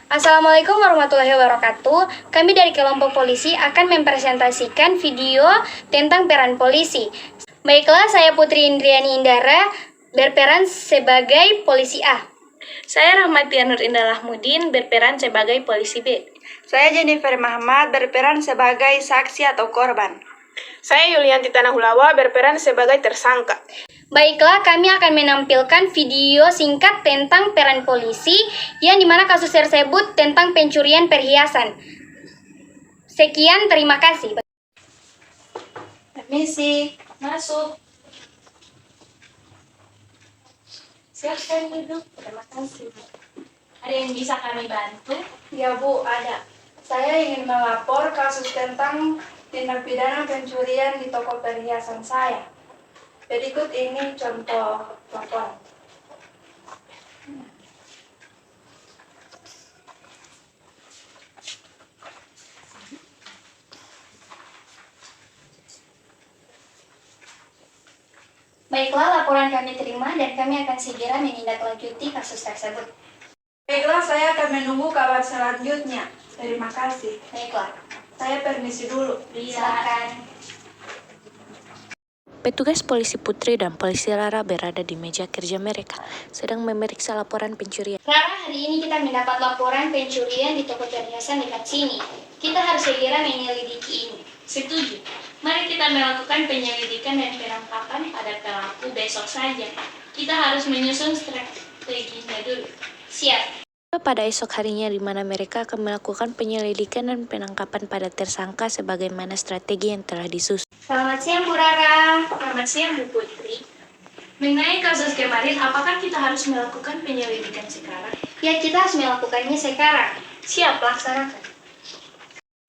Assalamualaikum warahmatullahi wabarakatuh. Kami dari kelompok polisi akan mempresentasikan video tentang peran polisi. Baiklah, saya Putri Indriani Indara berperan sebagai polisi A. Saya Rahmatia Nur Indah Lahmudin berperan sebagai polisi B. Saya Jennifer Muhammad berperan sebagai saksi atau korban. Saya Yulianti Tanahulawa berperan sebagai tersangka. Baiklah, kami akan menampilkan video singkat tentang peran polisi yang dimana kasus tersebut tentang pencurian perhiasan. Sekian, terima kasih. Permisi, masuk. Silakan duduk. Terima kasih. Ada yang bisa kami bantu? Ya Bu, ada. Saya ingin melapor kasus tentang tindak pidana pencurian di toko perhiasan saya. Berikut ini contoh laporan. Baiklah, laporan kami terima dan kami akan segera menindaklanjuti kasus tersebut. Baiklah, saya akan menunggu kabar selanjutnya. Terima kasih. Baiklah, Saya permisi dulu. silakan. Petugas polisi Putri dan polisi Rara berada di meja kerja mereka, sedang memeriksa laporan pencurian. Rara, hari ini kita mendapat laporan pencurian di toko perhiasan dekat sini. Kita harus segera menyelidiki ini. Setuju. Mari kita melakukan penyelidikan dan penangkapan pada pelaku besok saja. Kita harus menyusun strateginya dulu. Siap. Pada esok harinya di mana mereka akan melakukan penyelidikan dan penangkapan pada tersangka sebagaimana strategi yang telah disusun. Selamat siang, Bu Rara. Selamat siang, Bu Putri. Mengenai kasus kemarin, apakah kita harus melakukan penyelidikan sekarang? Ya, kita harus melakukannya sekarang. Siap, laksanakan.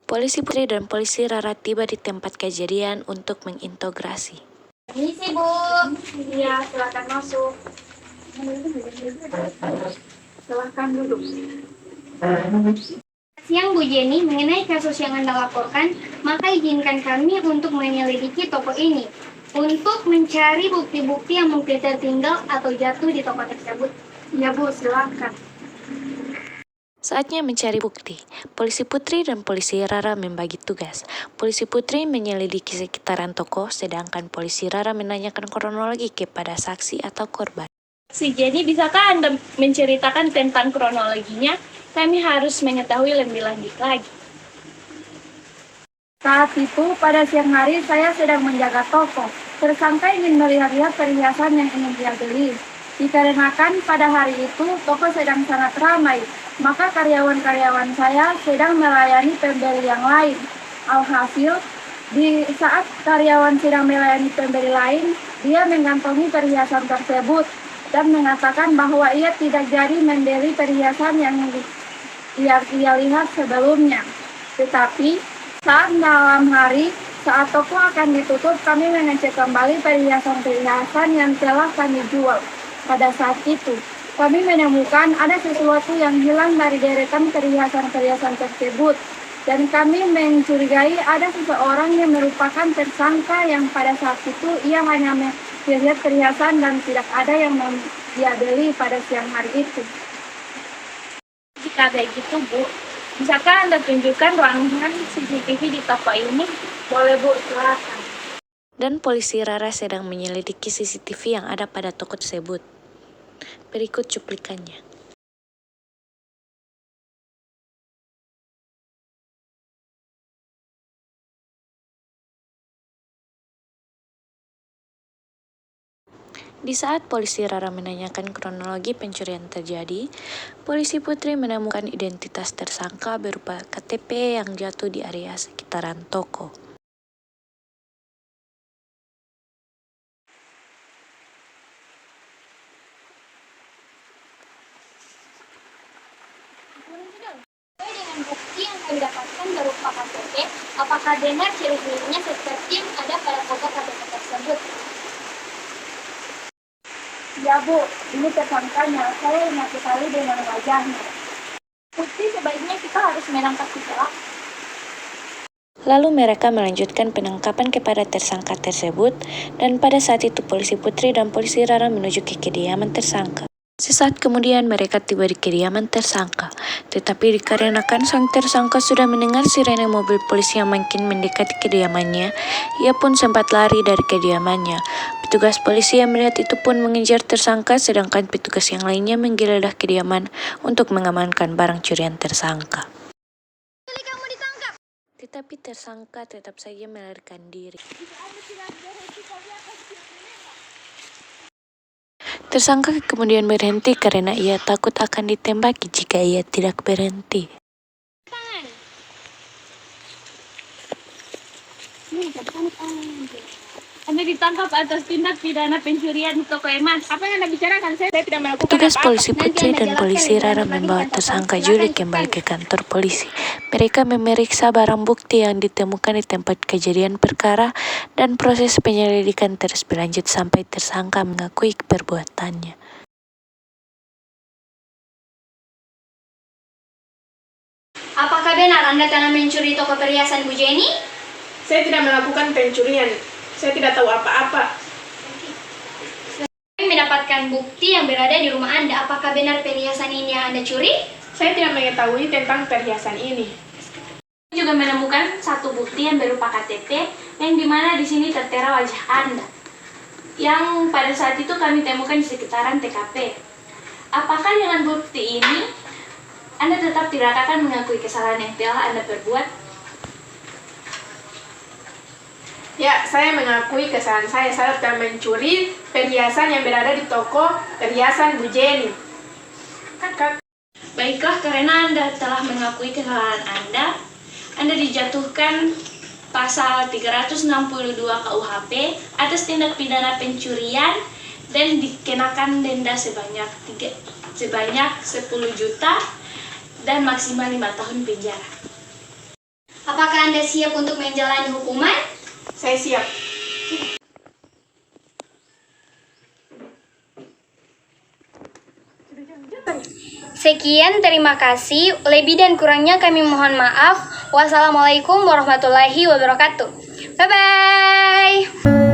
Polisi Putri dan polisi Rara tiba di tempat kejadian untuk mengintegrasi. Permisi, Bu. Iya, silakan masuk. Silakan duduk. Siang, Bu Jenny. Mengenai kasus yang Anda laporkan, maka izinkan kami untuk menyelidiki toko ini untuk mencari bukti-bukti yang mungkin tertinggal atau jatuh di toko tersebut. Ya Bu, silakan. Saatnya mencari bukti. Polisi Putri dan polisi Rara membagi tugas. Polisi Putri menyelidiki sekitaran toko, sedangkan polisi Rara menanyakan kronologi kepada saksi atau korban. Si Jenny, bisakah Anda menceritakan tentang kronologinya? Kami harus mengetahui lebih lanjut lagi. Saat itu, pada siang hari saya sedang menjaga toko. Tersangka ingin melihat-lihat perhiasan yang ingin dia beli. Dikarenakan pada hari itu, toko sedang sangat ramai, maka karyawan-karyawan saya sedang melayani pembeli yang lain. Alhasil, di saat karyawan sedang melayani pembeli lain, dia mengantongi perhiasan tersebut dan mengatakan bahwa ia tidak jadi membeli perhiasan yang ia lihat sebelumnya. Tetapi, saat malam hari, saat toko akan ditutup, kami mengecek kembali perhiasan-perhiasan yang telah kami jual. Pada saat itu, kami menemukan ada sesuatu yang hilang dari deretan perhiasan-perhiasan tersebut. Dan kami mencurigai ada seseorang yang merupakan tersangka yang pada saat itu ia hanya melihat perhiasan dan tidak ada yang dia beli pada siang hari itu. Jika begitu, Bu, bisakah Anda tunjukkan rangkaian CCTV di toko ini? Boleh Bu, silakan. Dan polisi Rara sedang menyelidiki CCTV yang ada pada toko tersebut. Berikut cuplikannya. Di saat polisi Rara menanyakan kronologi pencurian terjadi, polisi Putri menemukan identitas tersangka berupa KTP yang jatuh di area sekitaran toko. Sesuai dengan bukti yang kami dapatkan berupa KTP, apakah benar ciri-cirinya seperti yang ada pada foto KTP tersebut? Ya Bu, ini tersangkanya. Saya ingat sekali dengan wajahnya. Putri, sebaiknya kita harus menangkap si pelaku. Lalu mereka melanjutkan penangkapan kepada tersangka tersebut, dan pada saat itu polisi Putri dan polisi Rara menuju ke kediaman tersangka. Sesaat kemudian mereka tiba di kediaman tersangka, tetapi dikarenakan sang tersangka sudah mendengar sirene mobil polisi yang makin mendekati kediamannya, ia pun sempat lari dari kediamannya. Petugas polisi yang melihat itu pun mengejar tersangka, sedangkan petugas yang lainnya menggeledah kediaman untuk mengamankan barang curian tersangka. Tetapi tersangka tetap saja melarikan diri. Tersangka kemudian berhenti karena ia takut akan ditembaki jika ia tidak berhenti. Anda ditangkap atas tindak pidana pencurian toko emas. Apa yang Anda bicarakan? Saya tidak melakukan Petugas apa-apa. polisi Putri dan polisi Rara membawa tersangka Juli kembali ke kantor polisi. Mereka memeriksa barang bukti yang ditemukan di tempat kejadian perkara dan proses penyelidikan terus berlanjut sampai tersangka mengakui perbuatannya. Apakah benar Anda telah mencuri toko perhiasan Bu Jenny? Saya tidak melakukan pencurian. Saya tidak tahu apa-apa. Kami mendapatkan bukti yang berada di rumah Anda. Apakah benar perhiasan ini yang Anda curi? Saya tidak mengetahui tentang perhiasan ini. Kami juga menemukan satu bukti yang berupa KTP yang dimana di sini tertera wajah Anda. Yang pada saat itu kami temukan di sekitaran TKP. Apakah dengan bukti ini Anda tetap tidak akan mengakui kesalahan yang telah Anda perbuat? Ya, saya mengakui kesalahan saya. Saya telah mencuri perhiasan yang berada di toko perhiasan Bu Jenny. Baiklah, karena Anda telah mengakui kesalahan Anda dijatuhkan pasal 362 KUHP atas tindak pidana pencurian dan dikenakan denda sebanyak 10 juta dan maksimal 5 tahun penjara. Apakah Anda siap untuk menjalani hukuman? Saya siap. Sekian, terima kasih. Lebih dan kurangnya kami mohon maaf. Wassalamualaikum warahmatullahi wabarakatuh. Bye-bye.